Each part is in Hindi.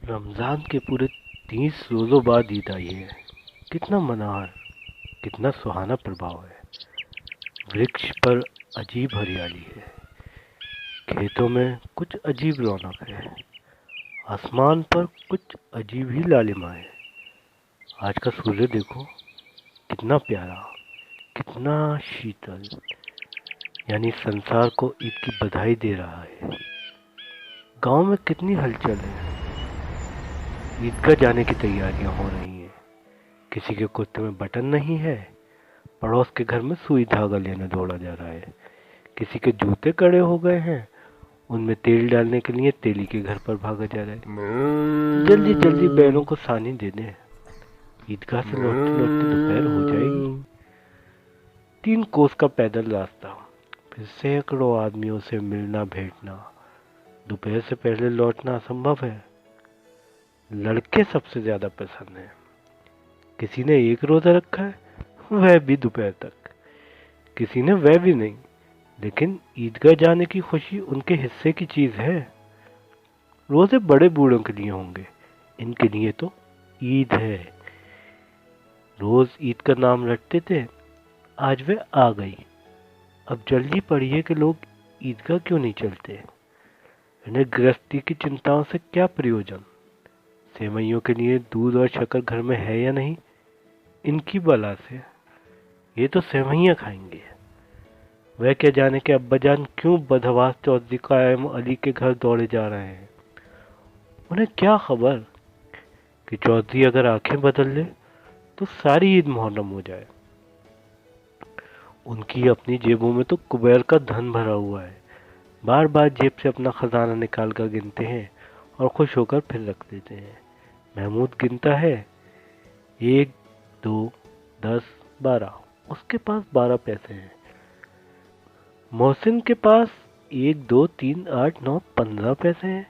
रमज़ान के पूरे 30 रोज़ों बाद ईद आई है। कितना मनार, कितना सुहाना प्रभाव है। वृक्ष पर अजीब हरियाली है, खेतों में कुछ अजीब रौनक है, आसमान पर कुछ अजीब ही लालिमा है। आज का सूर्य देखो, कितना प्यारा, कितना शीतल, यानी संसार को ईद की बधाई दे रहा है। गांव में कितनी हलचल है, ईदगाह जाने की तैयारियां हो रही हैं। किसी के कुर्ते में बटन नहीं है, पड़ोस के घर में सुई धागा लेने दौड़ा जा रहा है। किसी के जूते कड़े हो गए हैं, उनमें तेल डालने के लिए तेली के घर पर भागा जा रहा है। जल्दी जल्दी बैलों को सानी दे दें, ईदगाह से लौटते लौटते दोपहर हो जाएगी। 3 कोस का पैदल रास्ता, फिर सैकड़ों आदमियों से मिलना भेंटना। दोपहर से पहले लौटना असंभव है। लड़के सबसे ज्यादा पसंद है। किसी ने एक रोजा रखा है, वह भी दोपहर तक। किसी ने वह भी नहीं, लेकिन ईदगाह जाने की खुशी उनके हिस्से की चीज है। रोजे बड़े बूढ़ों के लिए होंगे, इनके लिए तो ईद है। रोज ईद का नाम रटते थे, आज वे आ गई। अब जल्दी पड़ी है कि लोग ईदगाह क्यों नहीं चलते। इन्हें गृहस्थी की चिंताओं से क्या प्रयोजन। सेवैयों के लिए दूध और शक्कर घर में है या नहीं, इनकी बला से। ये तो सेवैयां खाएंगे। वह क्या जाने कि अब्बाजान क्यों बदहवास चौधरी कायम अली के घर दौड़े जा रहे हैं। उन्हें क्या खबर कि चौधरी अगर आंखें बदल ले तो सारी ईद मुहर्रम हो जाए। उनकी अपनी जेबों में तो कुबेर का धन भरा हुआ है। बार बार जेब से अपना खजाना निकाल कर गिनते हैं और खुश होकर फिर रख देते हैं। महमूद गिनता है, 1, 2, 10, 12। उसके पास 12 पैसे हैं। मोहसिन के पास 1, 2, 3, 8, 9, 15 पैसे हैं।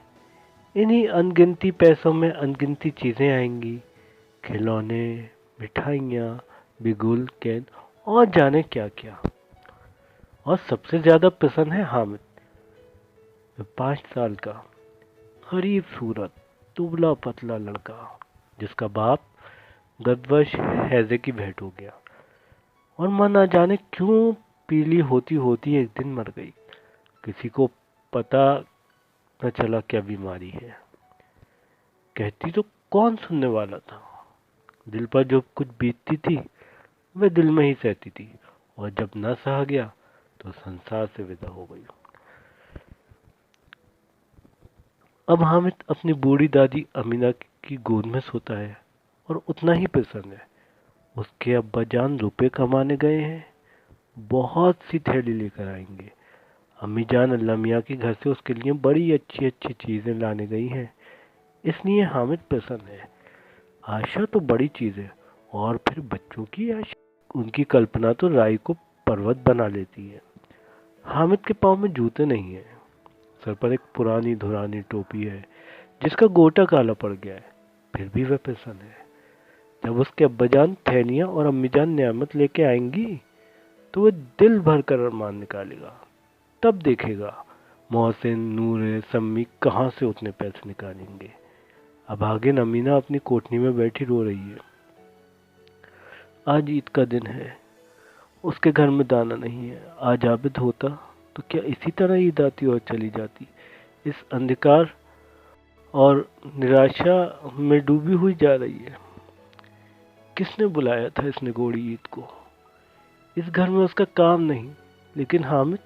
इन्हीं अनगिनती पैसों में अनगिनती चीजें आएंगी, खिलौने, मिठाइयाँ, बिगुल, कैन और जाने क्या क्या। और सबसे ज्यादा पसंद है हामिद, वो 5 साल का गरीब सूरत दुबला पतला लड़का, जिसका बाप गत वर्ष हैजे की भेंट हो गया और मां ना जाने क्यों पीली होती होती एक दिन मर गई। किसी को पता न चला क्या बीमारी है। कहती तो कौन सुनने वाला था। दिल पर जो कुछ बीतती थी वह दिल में ही सहती थी, और जब न सहा गया तो संसार से विदा हो गई। अब हामिद अपनी बूढ़ी दादी अमीना की गोद में सोता है और उतना ही प्रसन्न है। उसके अब्बा जान रुपए कमाने गए हैं, बहुत सी थैली लेकर आएंगे। अम्मी जान अल्लाह मियाँ के घर से उसके लिए बड़ी अच्छी अच्छी चीजें लाने गई हैं, इसलिए हामिद प्रसन्न है। आशा तो बड़ी चीज है, और फिर बच्चों की आशा। उनकी कल्पना तो राय को पर्वत बना लेती है। हामिद के पाँव में जूते नहीं है, सर पर एक पुरानी धुरानी टोपी है जिसका गोटा काला पड़ गया है, फिर भी वह प्रसन्न है। जब उसके अब्बाजान थैलियां और अम्मीजान नियामत लेके आएंगी तो वह दिल भर कर अरमान निकालेगा। तब देखेगा मोहसिन, नूरे, सम्मी कहाँ से उतने पैसे निकालेंगे। अब आगे अमीना अपनी कोठनी में बैठी रो रही है। आज ईद का दिन है, उसके घर में दाना नहीं है। आज आबिद होता तो क्या इसी तरह ईद आती और चली जाती। इस अंधकार और निराशा में डूबी हुई जा रही है। किसने बुलाया था इस निगोड़ी ईद को। इस घर में उसका काम नहीं, लेकिन हामिद,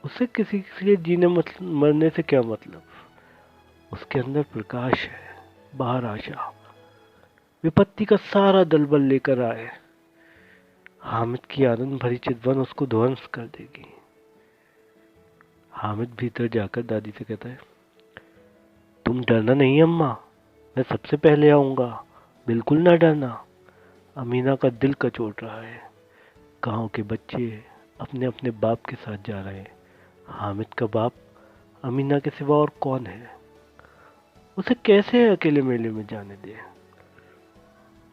उसे किसी के जीने मरने से क्या मतलब। उसके अंदर प्रकाश है, बाहर आशा। विपत्ति का सारा दलबल लेकर आए, हामिद की आनंद भरी चितवन उसको ध्वंस कर देगी। हामिद भीतर जाकर दादी से कहता है, तुम डरना नहीं अम्मा, मैं सबसे पहले आऊंगा, बिल्कुल ना डरना। अमीना का दिल कचोट रहा है। गांव के बच्चे अपने अपने बाप के साथ जा रहे हैं। हामिद का बाप अमीना के सिवा और कौन है। उसे कैसे अकेले मेले में जाने दे।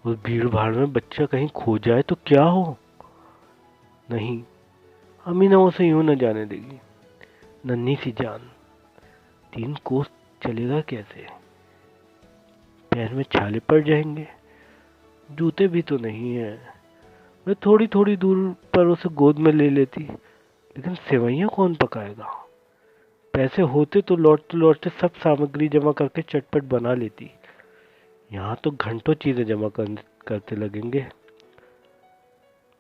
उस भीड़ भाड़ में बच्चा कहीं खो जाए तो क्या हो। नहीं, अमीना उसे यूं न जाने देगी। नन्ही सी जान, 3 कोस चलेगा कैसे। पैर में छाले पड़ जाएंगे। जूते भी तो नहीं है। मैं थोड़ी थोड़ी दूर पर उसे गोद में ले लेती, लेकिन सेवइयां कौन पकाएगा। पैसे होते तो लौटते लौटते सब सामग्री जमा करके चटपट बना लेती। यहाँ तो घंटों चीजें करते लगेंगे।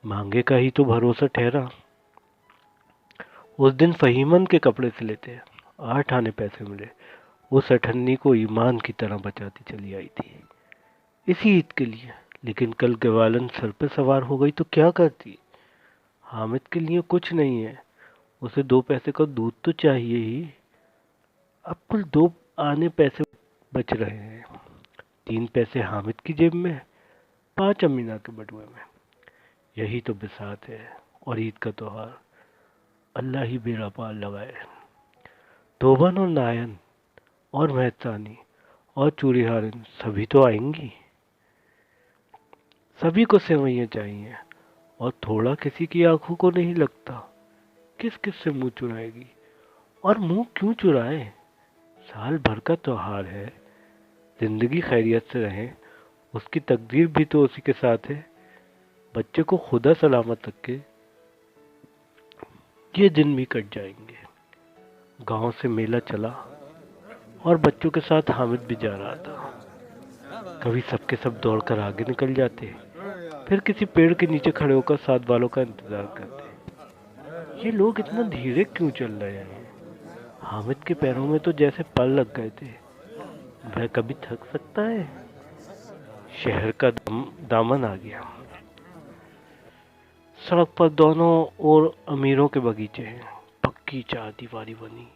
मांगे का ही तो भरोसा ठहरा। उस दिन फहीमन के कपड़े सिले थे, 8 आने पैसे मिले। उस अठन्नी को ईमान की तरह बचाती चली आई थी इसी ईद के लिए। लेकिन कल ग्वालन सर पे सवार हो गई तो क्या करती। हामिद के लिए कुछ नहीं है, उसे 2 पैसे का दूध तो चाहिए ही। अब कुल 2 आने पैसे बच रहे हैं। 3 पैसे हामिद की जेब में, 5 अमीना के बटुए में। यही तो बिसात है और ईद का त्योहार। अल्लाह ही बेड़ा पार लगाए। धोबन और नायन और मेहतानी और चूड़ीहारिन सभी तो आएंगी। सभी को सेवइयां चाहिए और थोड़ा किसी की आंखों को नहीं लगता। किस किस से मुंह चुराएगी। और मुंह क्यों चुराए। साल भर का त्योहार है। जिंदगी खैरियत से रहे, उसकी तकदीर भी तो उसी के साथ है। बच्चे को खुदा सलामत रखे, ये दिन भी कट जाएंगे। गांव से मेला चला और बच्चों के साथ हामिद भी जा रहा था। कभी सबके सब दौड़कर आगे निकल जाते, फिर किसी पेड़ के नीचे खड़े होकर साथ वालों का इंतजार करते। ये लोग इतना धीरे क्यों चल रहे हैं। हामिद के पैरों में तो जैसे पल लग गए थे। वह कभी थक सकता है। शहर का दामन आ गया। सड़क पर दोनों ओर अमीरों के बगीचे हैं। पक्की 4 दीवारी बनी,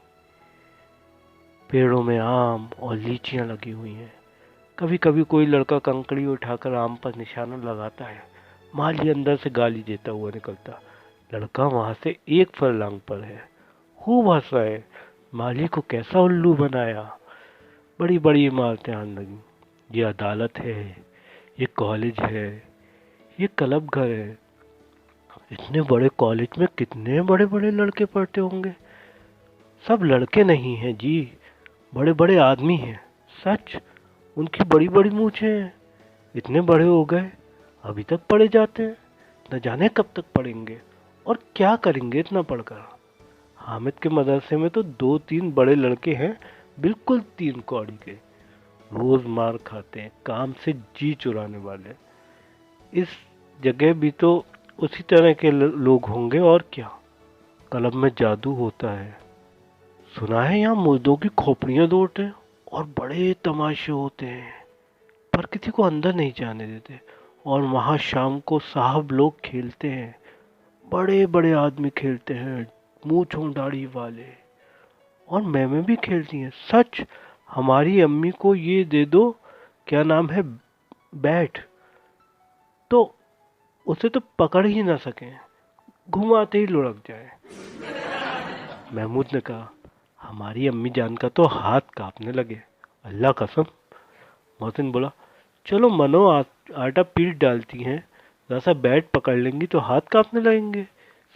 पेड़ों में आम और लीचियां लगी हुई हैं। कभी कभी कोई लड़का कंकड़ी उठाकर आम पर निशाना लगाता है। माली अंदर से गाली देता हुआ निकलता। लड़का वहां से 1 फरलांग पर है। खूब हंस रहा है। माली को कैसा उल्लू बनाया। बड़ी बड़ी इमारतें आने लगी। ये अदालत है, ये कॉलेज है, ये क्लब घर है। इतने बड़े कॉलेज में कितने बड़े बड़े लड़के पढ़ते होंगे। सब लड़के नहीं हैं जी, बड़े बड़े आदमी हैं। सच, उनकी बड़ी बड़ी मूछें हैं। इतने बड़े हो गए, अभी तक पढ़े जाते हैं। न जाने कब तक पढ़ेंगे और क्या करेंगे इतना पढ़कर। हामिद के मदरसे में तो 2-3 बड़े लड़के हैं, बिल्कुल 3 कौड़ी के। रोज मार खाते हैं, काम से जी चुराने वाले। इस जगह भी तो उसी तरह के लोग होंगे और क्या। क्लब में जादू होता है। सुना है यहाँ मुर्दों की खोपड़ियां तोड़ते हैं और बड़े तमाशे होते हैं, पर किसी को अंदर नहीं जाने देते। और वहाँ शाम को साहब लोग खेलते हैं। बड़े बड़े आदमी खेलते हैं, मूंछों दाढ़ी वाले। और मैमें भी खेलती हैं। सच, हमारी अम्मी को ये दे दो, क्या नाम है, बैट, तो उसे तो पकड़ ही ना सके, घुमाते ही लुढ़क जाए। महमूद ने कहा, हमारी अम्मी जान का तो हाथ कांपने लगे। अल्लाह कसम। मोहसिन बोला, चलो मनो, आटा पीट डालती हैं, जरा सा बैट पकड़ लेंगी तो हाथ कांपने लगेंगे।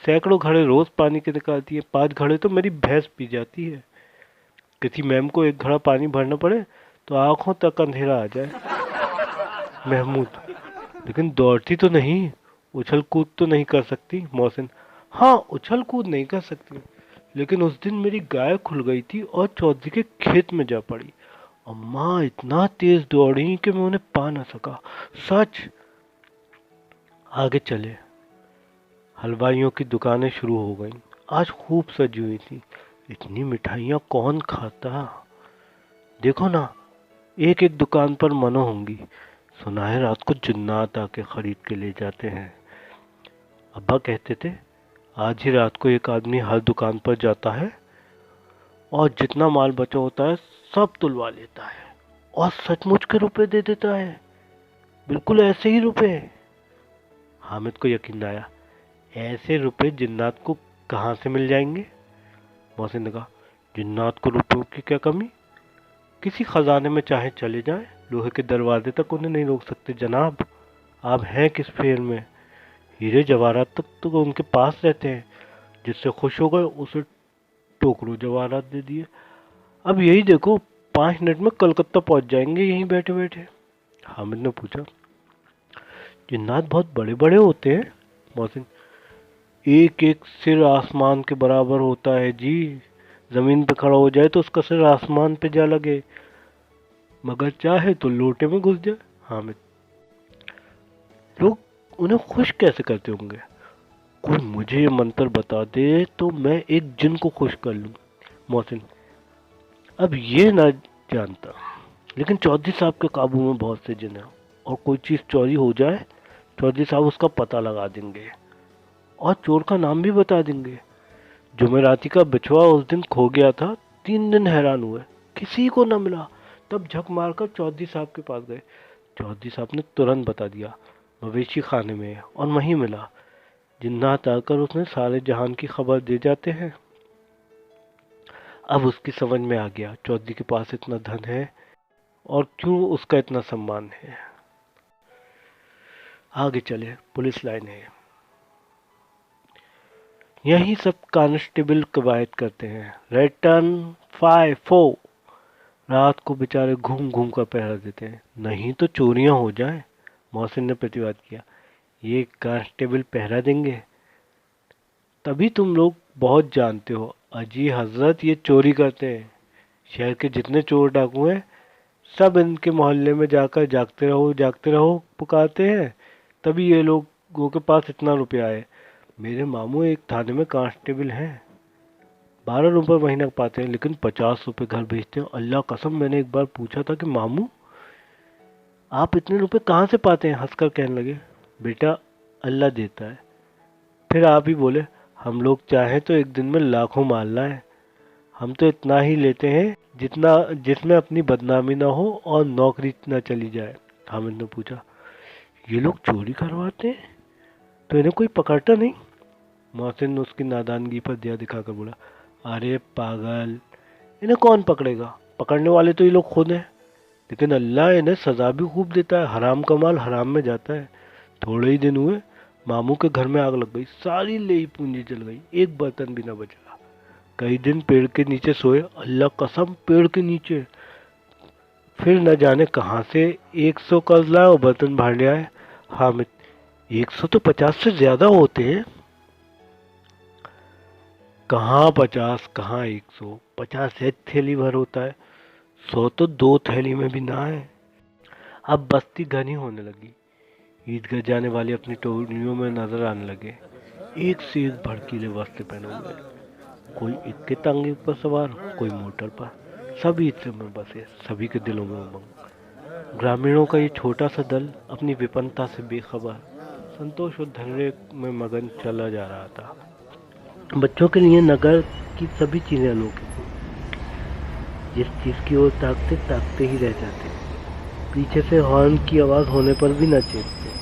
सैकड़ों घड़े रोज पानी के निकालती है, 5 घड़े तो मेरी भैंस पी जाती है। किसी मैम को 1 घड़ा पानी भरना पड़े तो आंखों तक अंधेरा आ जाए। महमूद, लेकिन दौड़ती तो नहीं, उछल कूद तो नहीं कर सकती। मोहसिन, हाँ, उछल कूद नहीं कर सकती, लेकिन उस दिन मेरी गाय खुल गई थी और चौधरी के खेत में जा पड़ी। अम्मा इतना तेज दौड़ी कि मैं उन्हें पा ना सका। सच। आगे चले। हलवाइयों की दुकानें शुरू हो गईं। आज खूब सजी हुई थी। इतनी मिठाइयाँ कौन खाता। देखो ना, एक एक दुकान पर मनो होंगी। सुना है रात को जिन्नात आके खरीद के ले जाते हैं। अब्बा कहते थे आज ही रात को एक आदमी हर दुकान पर जाता है और जितना माल बचा होता है सब तुलवा लेता है और सचमुच के रुपए दे देता है। बिल्कुल ऐसे ही रुपए। हामिद को यकीन आया। ऐसे रुपए जिन्नात को कहाँ से मिल जाएंगे। मोहसिन ने कहा, जिन्नात को रुपयों की क्या कमी। किसी खजाने में चाहे चले जाएं, लोहे के दरवाजे तक उन्हें नहीं रोक सकते। जनाब, आप हैं किस फेर में। हीरे जवाहरात तक तो उनके पास रहते हैं। जिससे खुश हो गए उसे टोकरो जवाहरात दे दिए। अब यही देखो, 5 मिनट में कलकत्ता पहुंच जाएंगे यहीं बैठे बैठे। हामिद ने पूछा। जिन्नात बहुत बड़े बड़े होते हैं? मोहसिन, एक एक सिर आसमान के बराबर होता है जी। जमीन पे खड़ा हो जाए तो उसका सिर आसमान पे जा लगे, मगर चाहे तो लोटे में घुस जाए। हामिद, लोग उन्हें खुश कैसे करते होंगे? कोई मुझे ये मंत्र बता दे तो मैं एक जिन को खुश कर लूं। मोहसिन, अब ये ना जानता, लेकिन चौधरी साहब के काबू में बहुत से जिन हैं, और कोई चीज चोरी हो जाए चौधरी साहब उसका पता लगा देंगे और चोर का नाम भी बता देंगे। जुमेराती का बिछुआ उस दिन खो गया था। 3 दिन हैरान हुए, किसी को न मिला। तब झक मारकर चौधरी साहब के पास गए। चौधरी साहब ने तुरंत बता दिया, मवेशी खाने में है, और वहीं मिला। जिन्नात आकर उसने सारे जहान की खबर दे जाते हैं। अब उसकी समझ में आ गया चौधरी के पास इतना धन है और क्यों उसका इतना सम्मान है। आगे चले, पुलिस लाइन है। यही सब कांस्टेबल कवायद करते हैं। रिटर्न 5-4। रात को बेचारे घूम घूम कर पहरा देते हैं, नहीं तो चोरियां हो जाएं। मोहसिन ने प्रतिवाद किया। ये कांस्टेबल पहरा देंगे तभी तुम लोग बहुत जानते हो। अजी हजरत, ये चोरी करते हैं। शहर के जितने चोर डाकू हैं सब इनके मोहल्ले में जाकर जागते रहो पुकारते हैं, तभी ये लोगों के पास इतना रुपया है। मेरे मामू एक थाने में कांस्टेबल हैं, 12 रुपये महीना पाते हैं, लेकिन 50 रुपये घर भेजते हैं। अल्लाह कसम, मैंने एक बार पूछा था कि मामू आप इतने रुपए कहाँ से पाते हैं? हंसकर कहने लगे, बेटा अल्लाह देता है। फिर आप ही बोले, हम लोग चाहें तो एक दिन में लाखों माल लाएं। हम तो इतना ही लेते हैं जितना जिसमें अपनी बदनामी ना हो और नौकरी ना चली जाए। हामिद ने पूछा, ये लोग चोरी करवाते हैं तो इन्हें कोई पकड़ता नहीं? मोहसिन ने उसकी नादानगी पर दया दिखाकर बोला, अरे पागल, इन्हें कौन पकड़ेगा? पकड़ने वाले तो ये लोग खुद हैं, लेकिन अल्लाह इन्हें सजा भी खूब देता है। हराम का माल हराम में जाता है। थोड़े ही दिन हुए, मामू के घर में आग लग गई, सारी लेई पूंजी जल गई, एक बर्तन भी न बचा। कई दिन पेड़ के नीचे सोए, अल्लाह कसम पेड़ के नीचे। फिर न जाने कहाँ से 100 कर्ज लाए और बर्तन भर ले आए। हामिद, 100 तो 50 से ज्यादा होते हैं। कहाँ 50, कहाँ 100? 50 एक थैली भर होता है, 100 तो 2 थैली में भी ना है। अब बस्ती घनी होने लगी। ईदगाह जाने वाले अपनी टोलियों में नजर आने लगे, एक से एक भड़कीले वस्त्र पहने हुए। कोई इक्के टांगे पर सवार, कोई मोटर पर। सभी ईद में बसे, सभी के दिलों में उमंग। ग्रामीणों का ये छोटा सा दल अपनी विपन्नता से बेखबर, संतोष और धैर्य में मगन चला जा रहा था। बच्चों के लिए नगर की सभी चीजें अनोखी थी। जिस चीज की ओर ताकते ताकते ही रह जाते, पीछे से हॉर्न की आवाज होने पर भी न चेतते।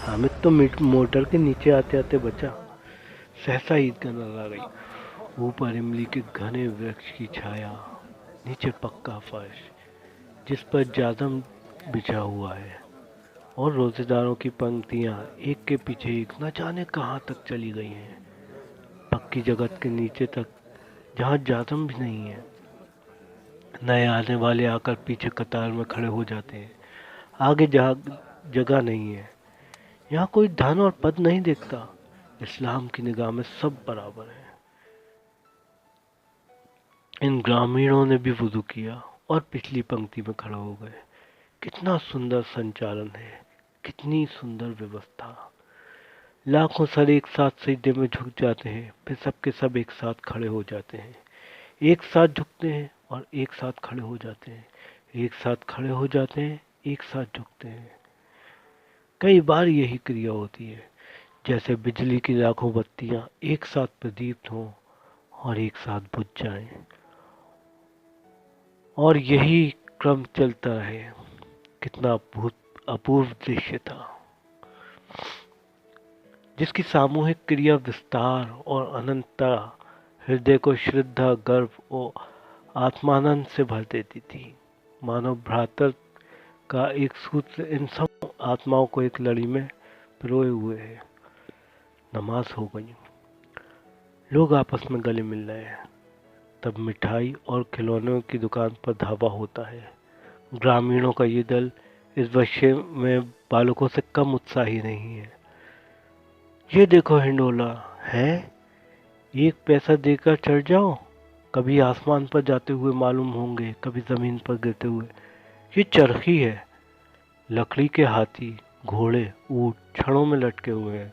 हामिद तो मोटर के नीचे आते आते बचा। सहसा ईदगाह नजर आ गई। ऊपर इमली के घने वृक्ष की छाया, नीचे पक्का फर्श जिस पर जादम बिछा हुआ है, और रोजेदारों की पंक्तियां एक के पीछे एक न जाने कहाँ तक चली गई हैं, पक्की जगत के नीचे तक, जहाँ जादम भी नहीं है। नए आने वाले आकर पीछे कतार में खड़े हो जाते हैं। आगे जगह नहीं है। यहाँ कोई धन और पद नहीं देखता। इस्लाम की निगाह में सब बराबर है। इन ग्रामीणों ने भी वुजू किया और पिछली पंक्ति में खड़े हो गए। कितना सुंदर संचालन है, कितनी सुंदर व्यवस्था। लाखों सर एक साथ सजदे में झुक जाते हैं, फिर सबके सब एक साथ खड़े हो जाते हैं। एक साथ झुकते हैं और एक साथ खड़े हो जाते हैं, एक साथ खड़े हो जाते हैं, एक साथ झुकते हैं। कई बार यही क्रिया होती है, जैसे बिजली की लाखों बत्तियां एक साथ प्रदीप्त हों और एक साथ बुझ जाएं, और यही क्रम चलता रहे। कितना अपूर्व दृश्य था, जिसकी सामूहिक क्रिया विस्तार और अनंतता हृदय को श्रद्धा, गर्व और आत्मानंद से भर देती थी। मानव भ्रातृत्व का एक सूत्र इन सब आत्माओं को एक लड़ी में पिरोए हुए है। नमाज हो गई, लोग आपस में गले मिल रहे हैं। तब मिठाई और खिलौनों की दुकान पर धावा होता है। ग्रामीणों का ये दल इस बच्चे में बालकों से कम उत्साही नहीं है। ये देखो हिंडोला है, एक पैसा देकर चढ़ जाओ, कभी आसमान पर जाते हुए मालूम होंगे, कभी जमीन पर गिरते हुए। ये चरखी है, लकड़ी के हाथी, घोड़े, ऊंट छड़ों में लटके हुए हैं।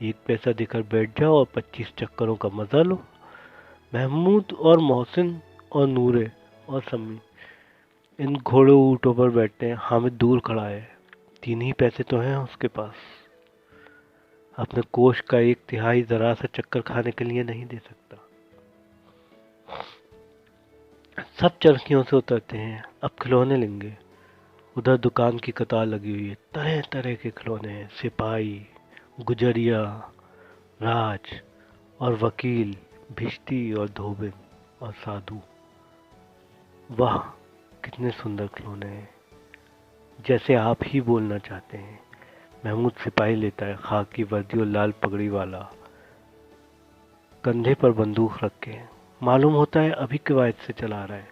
एक पैसा देकर बैठ जाओ और 25 चक्करों का मजा लो। महमूद और मोहसिन और नूरे और सम्मी इन घोड़े ऊँटों पर बैठते हैं। हामिद दूर खड़ा है, 3 ही पैसे तो हैं उसके पास, अपने कोष का 1/3 जरा सा चक्कर खाने के लिए नहीं दे सकता। सब चरखियों से उतरते हैं, अब खिलौने लेंगे। उधर दुकान की कतार लगी हुई है, तरह तरह के खिलौने हैं, सिपाही, गुजरिया, राज और वकील, भिश्ती और धोबिन और साधु। वाह, कितने सुंदर खिलौने हैं, जैसे आप ही बोलना चाहते हैं। महमूद सिपाही लेता है, खाकी वर्दी और लाल पगड़ी वाला, कंधे पर बंदूक रखे। मालूम होता है अभी किवायत से चला रहा है।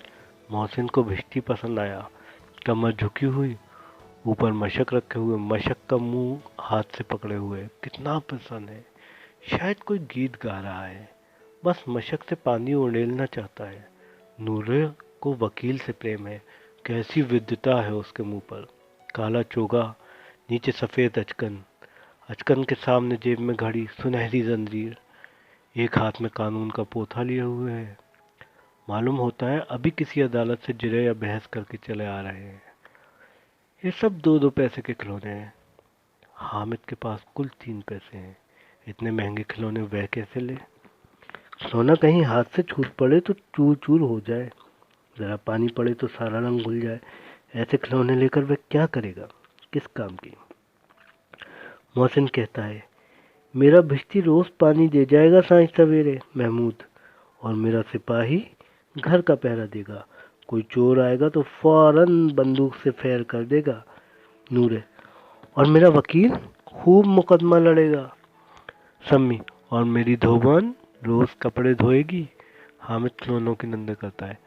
मोहसिन को भिश्ती पसंद आया, कमर झुकी हुई, ऊपर मशक रखे हुए, मशक का मुंह हाथ से पकड़े हुए। कितना पसंद है, शायद कोई गीत गा रहा है, बस मशक से पानी उड़ेलना चाहता है। नूरे को वकील से प्रेम है, कैसी विद्वता है उसके मुंह पर। काला चोगा, नीचे सफेद अचकन, अचकन के सामने जेब में घड़ी, सुनहरी जंजीर, एक हाथ में कानून का पोथा लिए हुए है। मालूम होता है अभी किसी अदालत से जिरह या बहस करके चले आ रहे हैं। ये सब 2-2 पैसे के खिलौने हैं। हामिद के पास कुल 3 पैसे हैं। इतने महंगे खिलौने वह कैसे ले? खिलौना कहीं हाथ से छूट पड़े तो चूर चूर हो जाए, जरा पानी पड़े तो सारा रंग घुल जाए। ऐसे खिलौने लेकर वह क्या करेगा, किस काम की? मोहसिन कहता है, मेरा भिश्ती रोज पानी दे जाएगा साँझ सवेरे महमूद, और मेरा सिपाही घर का पहरा देगा। कोई चोर आएगा तो फौरन बंदूक से फायर कर देगा नूरे, और मेरा वकील खूब मुकदमा लड़ेगा सम्मी, और मेरी धोबन रोज कपड़े धोएगी। हामिद खिलौनों की निंदा करता है,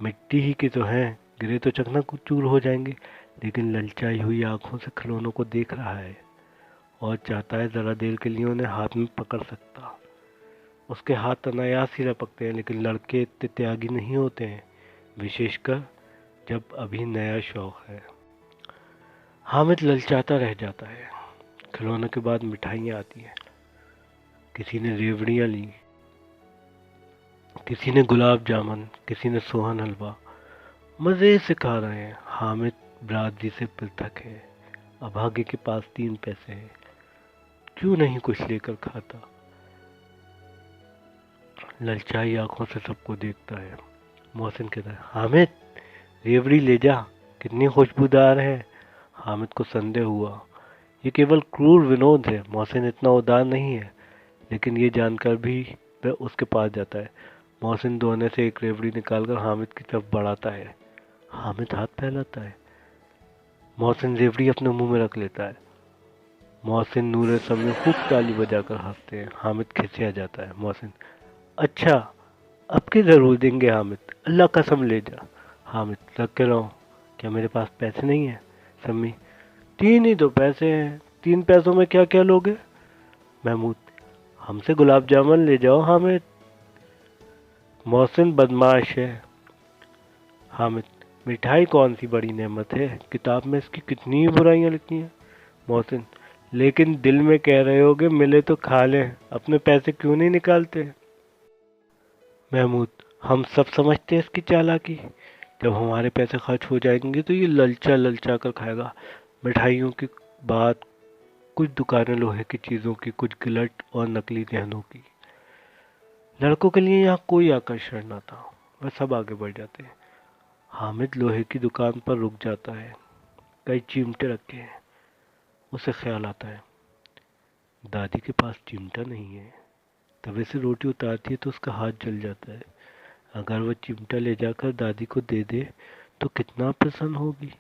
मिट्टी ही के तो हैं, गिरे तो चकना चूर हो जाएंगे। लेकिन ललचाई हुई आंखों से खिलौनों को देख रहा है और चाहता है जरा देर के लिए उन्हें हाथ में पकड़ सकता। उसके हाथ अनायास ही लपकते हैं, लेकिन लड़के इतने त्यागी नहीं होते हैं, विशेषकर जब अभी नया शौक है। हामिद ललचाता रह जाता है। खिलौनों के बाद मिठाइयाँ आती हैं। किसी ने रेवड़ियाँ ली, किसी ने गुलाब जामुन, किसी ने सोहन हलवा। मज़े से खा रहे हैं। हामिद बरादरी से पृथक है, अभागे के पास 3 पैसे हैं, क्यों नहीं कुछ लेकर खाता? ललचाई आंखों से सबको देखता है। मोहसिन कहता है, हामिद रेवड़ी ले जा, कितनी खुशबूदार है। हामिद को संदेह हुआ, ये केवल क्रूर विनोद है, मोहसिन इतना उदार नहीं है। लेकिन ये जानकर भी वह उसके पास जाता है। मोहसिन दोने से एक रेवड़ी निकालकर हामिद की तरफ बढ़ाता है। हामिद हाथ फैलाता है। मोहसिन रेवड़ी अपने मुंह में रख लेता है। मोहसिन नूरे समय खूब ताली बजाकर हंसते हैं। हामिद खिसिया जाता है। मोहसिन, अच्छा अब की जरूर देंगे हामिद, अल्लाह कसम ले जा। हामिद, रख के रहो, क्या मेरे पास पैसे नहीं है? सम्मी, 3 ही तो पैसे हैं, 3 पैसों में क्या क्या लोगे? महमूद, हमसे गुलाब जामुन ले जाओ हामिद। मोहसिन बदमाश है। हामिद, मिठाई कौन सी बड़ी नेमत है, किताब में इसकी कितनी बुराइयां लिखी हैं। मोहसिन, लेकिन दिल में कह रहे होगे मिले तो खा लें, अपने पैसे क्यों नहीं निकालते? महमूद, हम सब समझते हैं इसकी चालाकी, जब हमारे पैसे खर्च हो जाएंगे तो ये ललचा ललचा कर खाएगा। मिठाइयों की बात, कुछ दुकानें लोहे की चीज़ों की, कुछ गिलट और नकली गहनों की। लड़कों के लिए यहाँ कोई आकर्षण न था, वह सब आगे बढ़ जाते हैं। हामिद लोहे की दुकान पर रुक जाता है, कई चिमटे रखे हैं। उसे ख्याल आता है, दादी के पास चिमटा नहीं है। तवे से रोटी उतारती है तो उसका हाथ जल जाता है। अगर वह चिमटा ले जाकर दादी को दे दे तो कितना प्रसन्न होगी,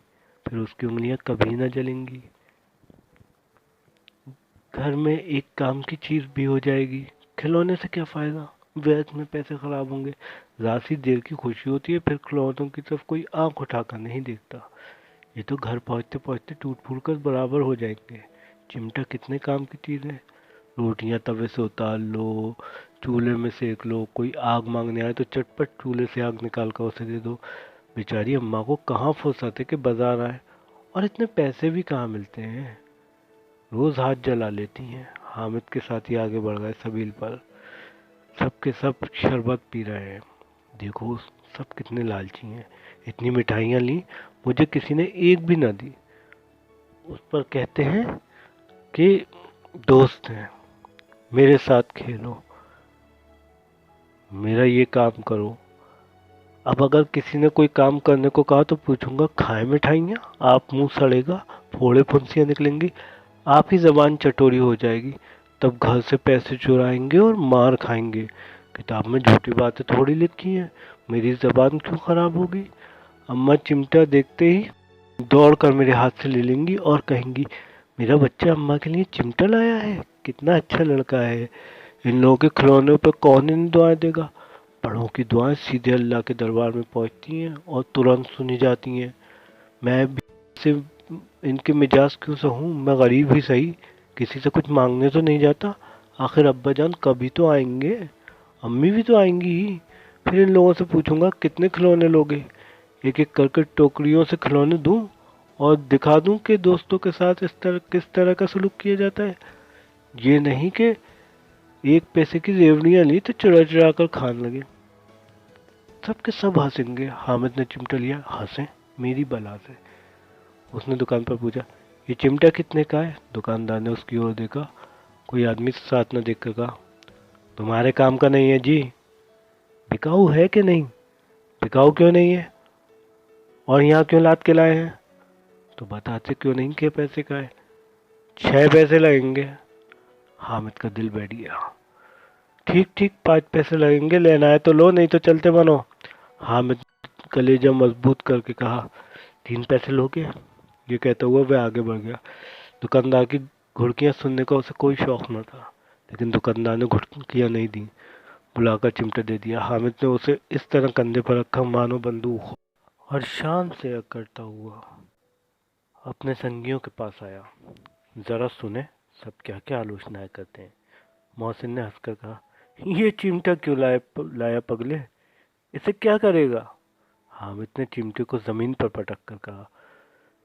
फिर उसकी उंगलियां कभी न जलेंगी। घर में एक काम की चीज भी हो जाएगी। खिलौने से क्या फायदा, व्यर्थ में पैसे खराब होंगे। राशि देर की खुशी होती है, फिर खिलौनों की तरफ कोई आंख उठाकर नहीं देखता। ये तो घर पहुंचते पहुंचते टूट फूट कर बराबर हो जाएंगे। चिमटा कितने काम की चीज़ है। रोटियां तवे से उतार लो, चूल्हे में सेक लो, कोई आग मांगने आए तो चटपट चूल्हे से आग निकाल कर उसे दे दो। बेचारी अम्मा को कहाँ फुर्सत है कि बाजार आए, और इतने पैसे भी कहाँ मिलते हैं। रोज हाथ जला लेती हैं। हामिद के साथ ही आगे बढ़ गए सबील पर। सब के सब शरबत पी रहे हैं। देखो सब कितने लालची हैं। इतनी मिठाइयाँ ली, मुझे किसी ने एक भी ना दी। उस पर कहते हैं कि दोस्त हैं, मेरे साथ खेलो, मेरा ये काम करो। अब अगर किसी ने कोई काम करने को कहा तो पूछूंगा, खाए मिठाइयाँ? आप मुंह सड़ेगा, फोड़े फुंसियाँ निकलेंगी, आप ही जबान चटोरी हो जाएगी। तब घर से पैसे चुराएंगे और मार खाएंगे। किताब में झूठी बातें थोड़ी लिखी हैं, मेरी जबान क्यों खराब होगी। अम्मा चिमटा देखते ही दौड़ कर मेरे हाथ से ले लेंगी और कहेंगी, मेरा बच्चा अम्मा के लिए चिमटा लाया है, कितना अच्छा लड़का है। इन लोगों के खिलौनों पर कौन इन्हें दुआएं देगा। बड़ों की दुआएं सीधे अल्लाह के दरबार में पहुंचती हैं और तुरंत सुनी जाती हैं। मैं भी से इनके मिजाज क्यों सा हूँ। मैं गरीब ही सही, किसी से कुछ मांगने तो नहीं जाता। आखिर अब्बा जान कभी तो आएंगे, अम्मी भी तो आएंगी ही। फिर इन लोगों से पूछूंगा, कितने खिलौने लोगे। एक एक करके टोकरियों से खिलौने दूं और दिखा दूं कि दोस्तों के साथ इस तरह किस तरह का सलूक किया जाता है। ये नहीं कि एक पैसे की रेवड़ियां ली तो चुरा चुरा कर खाने लगे। सबके सब हंसेंगे। हामिद ने चिमटा लिया, हंसे मेरी बला से। उसने दुकान पर पूछा, ये चिमटा कितने का है। दुकानदार ने उसकी ओर देखा। कोई आदमी साथ न देख कर कहा, तुम्हारे काम का नहीं है जी। बिकाऊ है कि नहीं। बिकाऊ क्यों नहीं है, और यहाँ क्यों लाद के लाए हैं। तो बताते क्यों नहीं कि पैसे का है। 6 पैसे लगेंगे। हामिद का दिल बैठ गया। ठीक ठीक 5 पैसे लगेंगे, लेना है तो लो, नहीं तो चलते बनो। हामिद कलेजा मजबूत करके कहा, 3 पैसे लोगे। ये कहता हुआ वह आगे बढ़ गया। दुकानदार की घुड़कियां सुनने का उसे कोई शौक न था, लेकिन दुकानदार ने घुड़कियां नहीं दी, बुलाकर चिमटा दे दिया। हामिद ने उसे इस तरह कंधे पर रखा मानो बंदूक हो, और शान से अकड़ता हुआ अपने संगियों के पास आया। जरा सुने सब क्या क्या आलोचनाएं करते हैं। मोहसिन ने हंसकर कहा, ये चिमटा क्यों लाया पगले, इसे क्या करेगा। हामिद ने चिमटे को जमीन पर पटक कर कहा,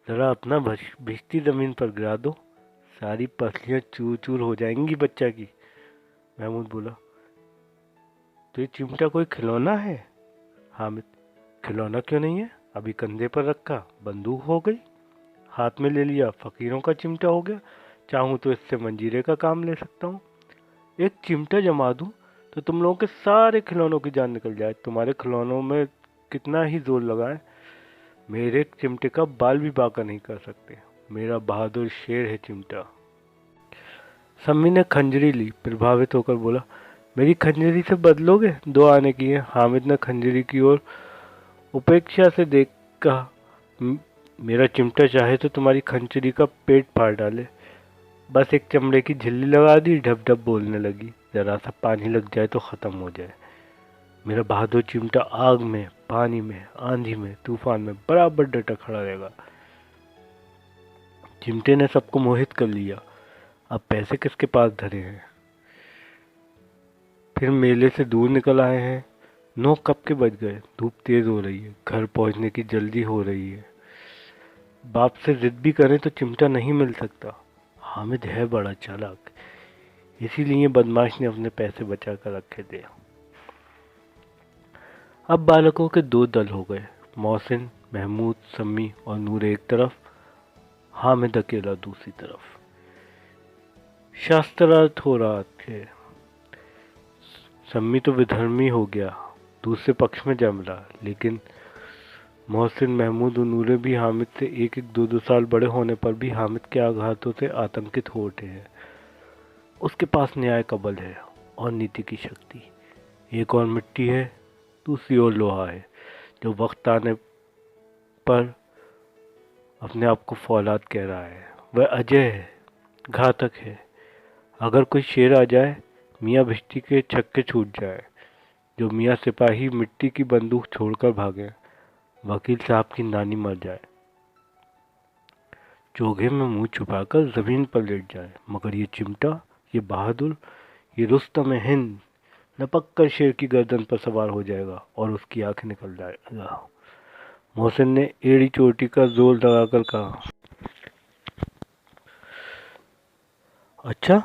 जरा अपना भिश्ती जमीन पर गिरा दो, सारी पसलियां चूर चूर हो जाएंगी बच्चा की। महमूद बोला, तो ये चिमटा कोई खिलौना है। हामिद, खिलौना क्यों नहीं है, अभी कंधे पर रखा बंदूक हो गई, हाथ में ले लिया फकीरों का चिमटा हो गया। चाहूं तो इससे मंजीरे का काम ले सकता हूँ। एक चिमटा जमा दूं तो तुम लोगों के सारे खिलौनों की जान निकल जाए। तुम्हारे खिलौनों में कितना ही जोर लगाए, मेरे चिमटे का बाल भी बांका नहीं कर सकते। मेरा बहादुर शेर है चिमटा। सम्मी ने खंजरी ली, प्रभावित होकर बोला, मेरी खंजरी से बदलोगे, 2 आने की है। हामिद ने खंजरी की ओर उपेक्षा से देख कहा, मेरा चिमटा चाहे तो तुम्हारी खंजरी का पेट फाड़ डाले। बस एक चमड़े की झिल्ली लगा दी, ढप ढप बोलने लगी, जरा सा पानी लग जाए तो खत्म हो जाए। मेरा बहादुर चिमटा आग में, पानी में, आंधी में, तूफान में बराबर डटा खड़ा रहेगा। चिमटे ने सबको मोहित कर लिया। अब पैसे किसके पास धरे हैं। फिर मेले से दूर निकल आए हैं। 9 कब के बज गए, धूप तेज हो रही है, घर पहुंचने की जल्दी हो रही है। बाप से जिद भी करें तो चिमटा नहीं मिल सकता। हामिद है बड़ा चालाक, इसीलिए बदमाश ने अपने पैसे बचा कर रखे थे। अब बालकों के 2 दल हो गए, मोहसिन, महमूद, सम्मी और नूर एक तरफ, हामिद अकेला दूसरी तरफ। शास्त्रार्थ हो रहा थे। सम्मी तो विधर्मी हो गया, दूसरे पक्ष में जा मिला, लेकिन मोहसिन, महमूद और नूरे भी हामिद से 1-1, 2-2 साल बड़े होने पर भी हामिद के आघातों से आतंकित हो उठे हैं। उसके पास न्याय का बल है और नीति की शक्ति। एक और मिट्टी है, दूसरी ओर लोहा है, जो वक्त आने पर अपने आप को फौलाद कह रहा है। वह अजय है, घातक है। अगर कोई शेर आ जाए, मियाँ भिश्ती के छक्के छूट जाए, जो मियाँ सिपाही मिट्टी की बंदूक छोड़कर भागे, वकील साहब की नानी मर जाए, चोगे में मुंह छुपाकर जमीन पर लेट जाए, मगर ये चिमटा, ये बहादुर, ये रुस्तम हिंद लपक कर शेर की गर्दन पर सवार हो जाएगा और उसकी आंखें निकल जाएगा। मोहसिन ने एड़ी चोटी का जोर लगाकर कहा, अच्छा,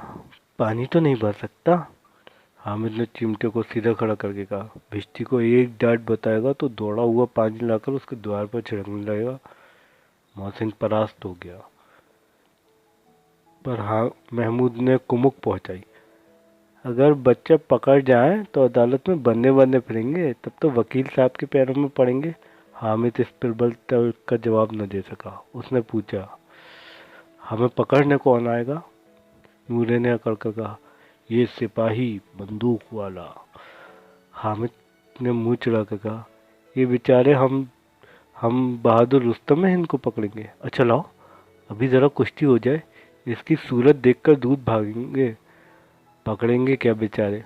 पानी तो नहीं भर सकता? हामिद ने चिमटे को सीधा खड़ा करके कहा, भिश्ती को एक डांट बताएगा तो दौड़ा हुआ पानी लाकर उसके द्वार पर छिड़कने लगेगा। मोहसिन परास्त हो गया, पर हाँ महमूद ने कुमुक पहुंचाई, अगर बच्चे पकड़ जाए तो अदालत में बन्ने बन्ने फिरेंगे, तब तो वकील साहब के पैरों में पड़ेंगे। हामिद इस प्रबल तर्क का जवाब न दे सका। उसने पूछा, हमें पकड़ने कौन आएगा? नूरे ने अकड़ कर कहा, ये सिपाही बंदूक वाला। हामिद ने मुंह चढ़ा कर कहा, ये बेचारे हम बहादुर रुस्तम हिंद को पकड़ेंगे। अच्छा लाओ, अभी जरा कुश्ती हो जाए, इसकी सूरत देखकर दूध भागेंगे। पकड़ेंगे क्या बेचारे?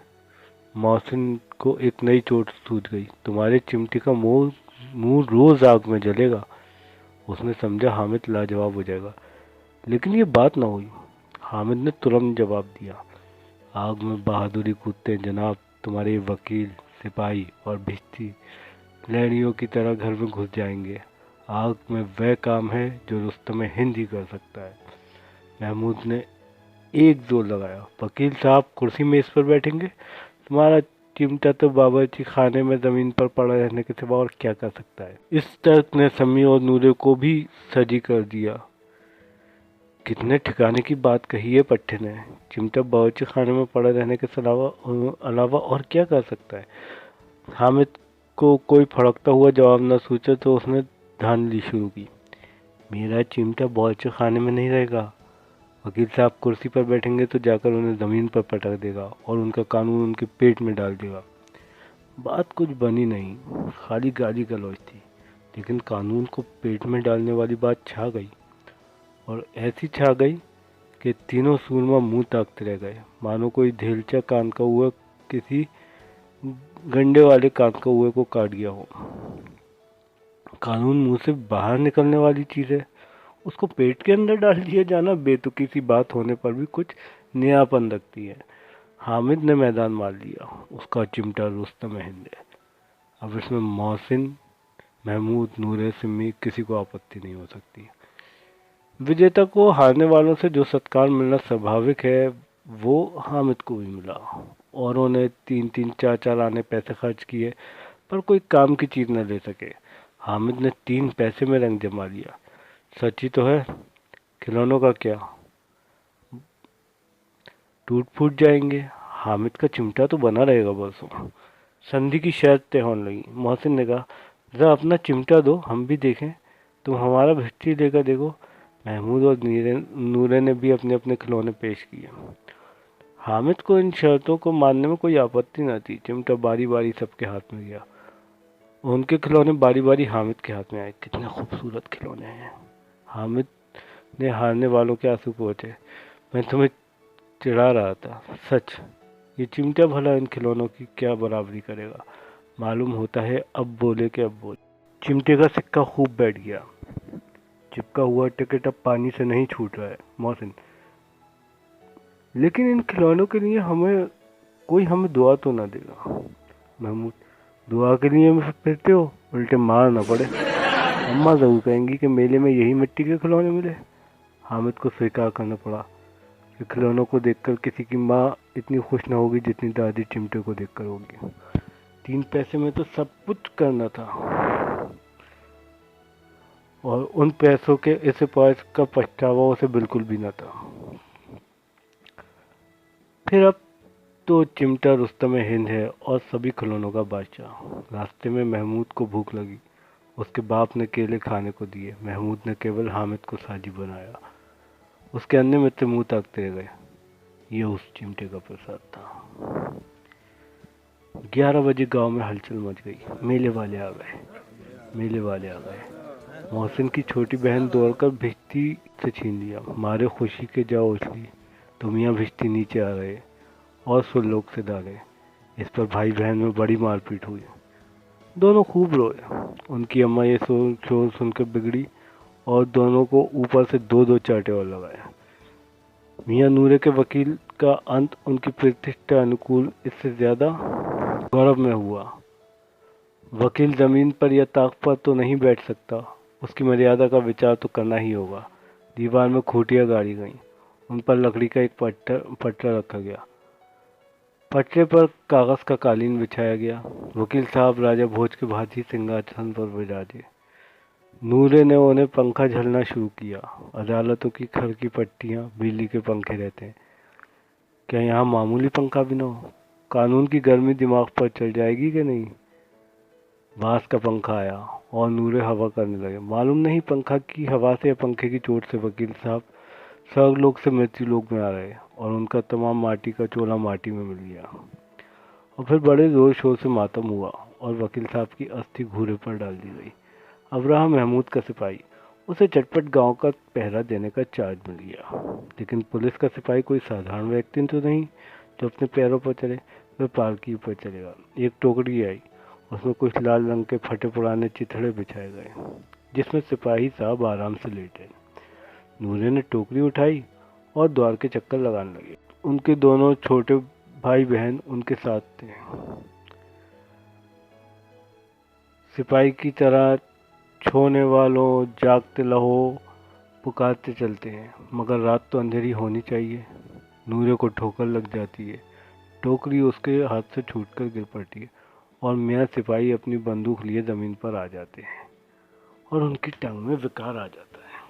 मोहसिन को एक नई चोट सूझ गई, तुम्हारे चिमटे का मुंह रोज आग में जलेगा। उसने समझा हामिद लाजवाब हो जाएगा, लेकिन ये बात ना हुई। हामिद ने तुरंत जवाब दिया, आग में बहादुरी कूदते हैं जनाब, तुम्हारे वकील, सिपाही और भिश्ती लहरियों की तरह घर में घुस जाएंगे। आग में वह काम है जो रुस्तम हिंद ही कर सकता है। महमूद ने एक जोर लगाया, वकील साहब कुर्सी मेज पर बैठेंगे, तुम्हारा चिमटा तो बावर्ची खाने में जमीन पर पड़ा रहने के सिवा और क्या कर सकता है। इस तर्क ने सम्मी और नूरे को भी सजी कर दिया। कितने ठिकाने की बात कही है पट्टे ने, चिमटा बावर्ची खाने में पड़ा रहने के अलावा और क्या कर सकता है। हामिद को कोई फड़कता हुआ जवाब न सूझा तो उसने धांधली शुरू की, मेरा चिमटा बावर्ची खाने में नहीं रहेगा, वकील साहब कुर्सी पर बैठेंगे तो जाकर उन्हें ज़मीन पर पटक देगा और उनका कानून उनके पेट में डाल देगा। बात कुछ बनी नहीं, खाली गाली गलौज थी, लेकिन कानून को पेट में डालने वाली बात छा गई, और ऐसी छा गई कि तीनों सूरमा मुंह ताकते रह गए, मानो कोई धेलचा कान का हुआ किसी गंडे वाले कान का हुए को काट गया हो। कानून मुंह से बाहर निकलने वाली चीज़ है, उसको पेट के अंदर डाल दिया जाना बेतुकी सी बात होने पर भी कुछ नयापन रखती है। हामिद ने मैदान मार लिया, उसका चिमटा रुस्तम हिंद है। अब इसमें मोहसिन, महमूद, नूरे, सिम्मी किसी को आपत्ति नहीं हो सकती। विजेता को हारने वालों से जो सत्कार मिलना स्वाभाविक है वो हामिद को भी मिला। औरों ने 3-3, 4-4 आने पैसे खर्च किए पर कोई काम की चीज न ले सके। हामिद ने 3 पैसे में रंग जमा लिया। सच ही तो है, खिलौनों का क्या, टूट फूट जाएंगे, हामिद का चिमटा तो बना रहेगा बरसों। संधि की शर्त तय होने लगी। मोहसिन ने कहा, जरा अपना चिमटा दो, हम भी देखें, तुम हमारा भिश्ती लेकर देखो। महमूद और नूरे ने भी अपने अपने खिलौने पेश किए। हामिद को इन शर्तों को मानने में कोई आपत्ति न थी। चिमटा बारी बारी सबके हाथ में गया, उनके खिलौने बारी बारी हामिद के हाथ में आए। कितने खूबसूरत खिलौने हैं। हामिद ने हारने वालों के आंसू पोंछे, मैं तुम्हें चिढ़ा रहा था, सच ये चिमटा भला इन खिलौनों की क्या बराबरी करेगा। मालूम होता है अब बोले के अब बोले। चिमटे का सिक्का खूब बैठ गया, चिपका हुआ टिकट अब पानी से नहीं छूट रहा है। मोहसिन, लेकिन इन खिलौनों के लिए हमें दुआ तो ना देगा। महमूद, दुआ के लिए फिरते हो, उल्टे मार ना पड़े, अम्मा जरूर कहेंगी कि मेले में यही मिट्टी के खिलौने मिले। हामिद को स्वीकार करना पड़ा कि खिलौनों को देखकर किसी की माँ इतनी खुश न होगी जितनी दादी चिमटे को देखकर होगी। 3 पैसे में तो सब कुछ करना था, और उन पैसों के इस उपाय का पछतावा उसे बिल्कुल भी न था। फिर अब तो चिमटा रुस्तम हिंद है और सभी खिलौनों का बादशाह। रास्ते में महमूद को भूख लगी, उसके बाप ने केले खाने को दिए। महमूद ने केवल हामिद को साजी बनाया। उसके अन्य मित्र मुंह ताकते रह गए। ये उस चिमटे का प्रसाद था। 11 बजे गांव में हलचल मच गई। मेले वाले आ गए। मोहसिन की छोटी बहन दौड़कर भिश्ती से छीन लिया। मारे खुशी के जा उछली तो मियाँ भिश्ती नीचे आ गए और सुरलोक से डाले। इस पर भाई बहन में बड़ी मारपीट हुई। दोनों खूब रोए। उनकी अम्मा ये शोर सुनकर बिगड़ी और दोनों को ऊपर से दो दो चांटे और लगाए। मियाँ नूरे के वकील का अंत उनकी प्रतिष्ठा अनुकूल इससे ज्यादा गौरव में हुआ। वकील जमीन पर या ताक पर तो नहीं बैठ सकता, उसकी मर्यादा का विचार तो करना ही होगा। दीवार में खूंटियां गाड़ी गईं, उन पर लकड़ी का एक पटरा रखा गया। पटरे पर कागज का कालीन बिछाया गया। वकील साहब राजा भोज के भांति सिंहासन पर विराजे। नूरे ने उन्हें पंखा झलना शुरू किया। अदालतों की खर की पट्टियां बिजली के पंखे रहते हैं, क्या यहाँ मामूली पंखा भी न हो? कानून की गर्मी दिमाग पर चढ़ जाएगी कि नहीं? बांस का पंखा आया और नूरे हवा करने लगे। मालूम नहीं पंखा की हवा से या पंखे की चोट से वकील साहब स्वर्गलोक से मृत्यु लोक में आ रहे और उनका तमाम माटी का चोला माटी में मिल गया। और फिर बड़े जोर शोर से मातम हुआ और वकील साहब की अस्थि घूरे पर डाल दी गई। अब रहा महमूद का सिपाही, उसे चटपट गांव का पहरा देने का चार्ज मिल गया। लेकिन पुलिस का सिपाही कोई साधारण व्यक्ति तो नहीं जो अपने पैरों पर चले, वह पालकी पर चलेगा। एक टोकरी आई, उसमें कुछ लाल रंग के फटे पुराने चिथड़े बिछाए गए, जिसमें सिपाही साहब आराम से लेटे। नूरे ने टोकरी उठाई और द्वार के चक्कर लगाने लगे। उनके दोनों छोटे भाई बहन उनके साथ थे। सिपाही की तरह छोने वालों, जागते लहो पुकारते चलते हैं, मगर रात तो अंधेरी होनी चाहिए। नूरे को ठोकर लग जाती है, टोकरी उसके हाथ से छूटकर गिर पड़ती है और मियाँ सिपाही अपनी बंदूक लिए जमीन पर आ जाते हैं और उनकी टांग में विकार आ जाता है।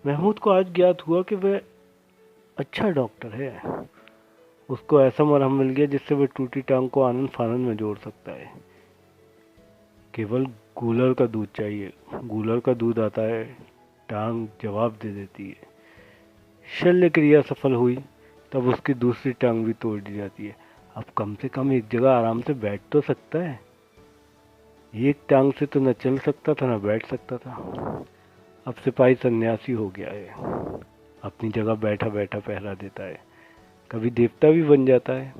महमूद को आज ज्ञात हुआ कि वह अच्छा डॉक्टर है। उसको ऐसा मरहम मिल गया जिससे वह टूटी टांग को आनंद फानंद में जोड़ सकता है। केवल गूलर का दूध चाहिए। गूलर का दूध आता है, टांग जवाब दे देती है। शल्य क्रिया सफल हुई तब उसकी दूसरी टांग भी तोड़ दी जाती है। अब कम से कम एक जगह आराम से बैठ तो सकता है। एक टांग से तो न चल सकता था न बैठ सकता था। अब सिपाही सन्यासी हो गया है, अपनी जगह बैठा बैठा पहरा देता है, कभी देवता भी बन जाता है।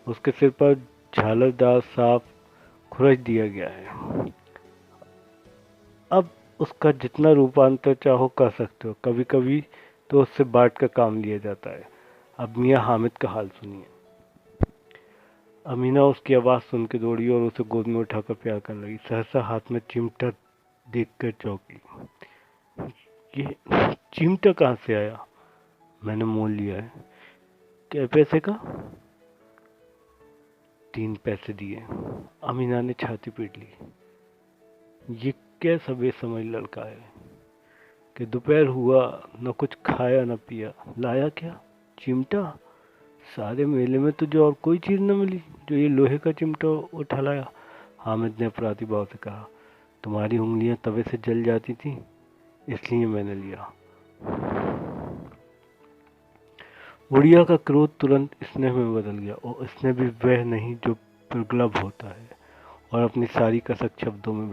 उसके सिर पर झालरदार साफ खुरच दिया गया है। अब उसका जितना रूपांतर चाहो कर सकते हो। कभी कभी तो उससे बाट का काम लिया जाता है। अब मियाँ हामिद का हाल सुनिए। अमीना उसकी आवाज़ सुन के दौड़ी और उसे गोद में उठाकर प्यार करने लगी। सहसा हाथ में चिमटा देखकर चौंकी। ये चिमटा कहाँ से आया? मैंने मोल लिया है। क्या पैसे का? 3 पैसे दिए। अमीना ने छाती पीट ली। ये कैसा बेसमझ लड़का है कि दोपहर हुआ न कुछ खाया न पिया, लाया क्या? चिमटा? सारे मेले में तुझे और कोई चीज न मिली जो ये लोहे का चिमटा उठा लाया? हामिद ने अपराधी भाव से कहा। तुम्हारी उंगलियां तवे से जल जाती थी, इसलिए मैंने लिया। बुढ़िया का क्रोध तुरंत स्नेह में बदल गया और स्नेह भी वह नहीं जो प्रगल्भ होता है और अपनी सारी कसक शब्दों में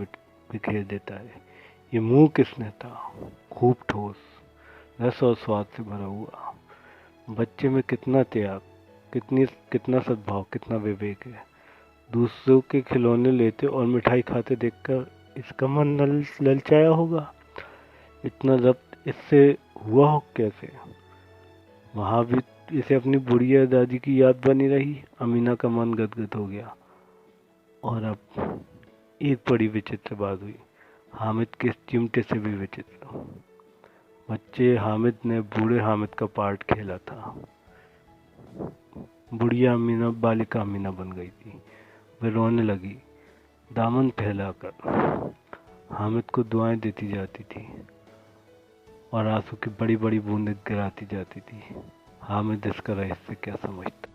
बिखेर देता है। ये मुंह किसने था, खूब ठोस, रस और स्वाद से भरा हुआ। बच्चे में कितना त्याग, कितना सद्भाव, कितना विवेक है। दूसरों के खिलौने लेते और मिठाई खाते देखकर इसका मन ललचाया होगा। इतना जब्त इससे हुआ हो कैसे? वहाँ भी इसे अपनी बुढ़िया दादी की याद बनी रही। अमीना का मन गदगद हो गया। और अब एक बड़ी विचित्र बात हुई, हामिद के चिमटे से भी विचित्र। बच्चे हामिद ने बूढ़े हामिद का पार्ट खेला था। बुढ़िया अमीना बालिका अमीना बन गई थी। वह रोने लगी, दामन फैलाकर हामिद को दुआएं देती जाती थी और आंसू की बड़ी बड़ी बूंदें गिराती जाती थी। हामिद इसका रहस्य क्या समझता?